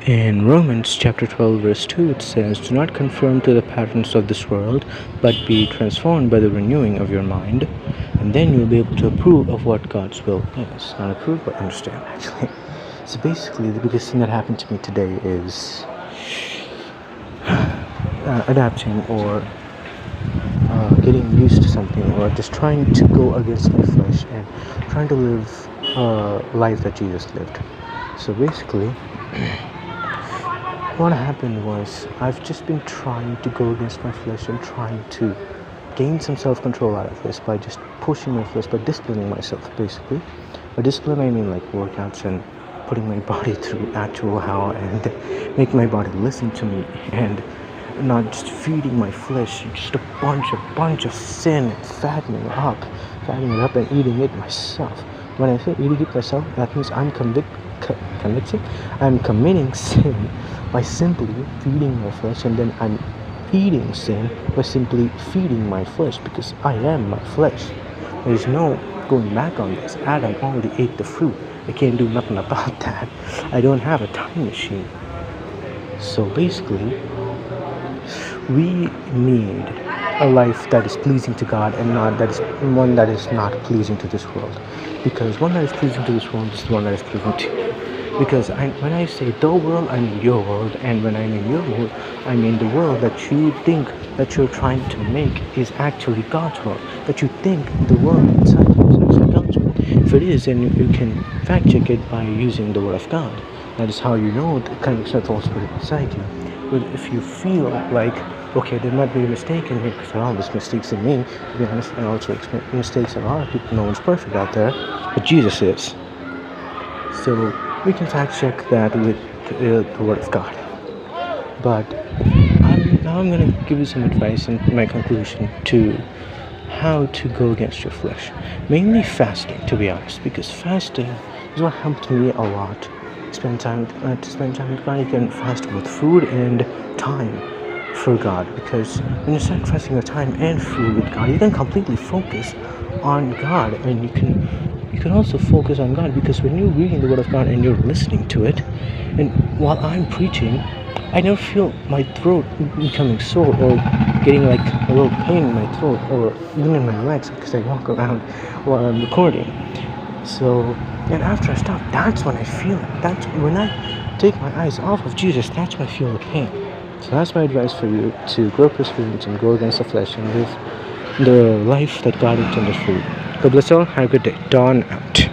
In Romans chapter 12, verse 2, it says, "Do not conform to the patterns of this world, but be transformed by the renewing of your mind, and then you'll be able to approve of what God's will is." Not approve, but understand, actually. So basically, the biggest thing that happened to me today is adapting or getting used to something, or just trying to go against my flesh and trying to live a life that Jesus lived. So basically, what happened was I've just been trying to go against my flesh and trying to gain some self-control out of this by just pushing my flesh, by disciplining myself, basically. By discipline, I mean like workouts and putting my body through actual hell and making my body listen to me, and not just feeding my flesh just a bunch of sin, fattening it up and eating it myself. When I say eating it myself, that means I'm committing sin by simply feeding my flesh, and then I'm eating sin by simply feeding my flesh, because I am my flesh. There is no going back on this. Adam already ate the fruit. I can't do nothing about that. I don't have a time machine. So basically, we need a life that is pleasing to God, and not that is one that is not pleasing to this world. Because one that is pleasing to this world is the one that is pleasing to you. Because when I say the world, I mean your world, and when I mean your world, I mean the world that you think that you're trying to make is actually God's world. That you think the world inside you is actually God's world. If it is, then you can fact check it by using the Word of God. That is how you know the connection of the Holy Spirit inside you. But if you feel like, okay, there might be a mistake in here, because there are always mistakes in me, to be honest, and also mistakes in a lot of people. No one's perfect out there, but Jesus is. So we can fact check that with the Word of God. But I'm going to give you some advice and my conclusion to how to go against your flesh. Mainly fasting, to be honest, because fasting is what helped me a lot. Spend time with God. You can fast with food and time for God, because when you're sacrificing your time and food with God, you can completely focus on God, and you can also focus on God, because when you're reading the Word of God and you're listening to it, and while I'm preaching, I never feel my throat becoming sore or getting like a little pain in my throat or even in my legs, because I walk around while I'm recording. So, and after I stop, that's when I feel it. That's when I take my eyes off of Jesus, that's when I feel the pain. So that's my advice for you, to grow perseverance and go against the flesh and live the life that God intended for you. God bless you all. Have a good day. Dawn out.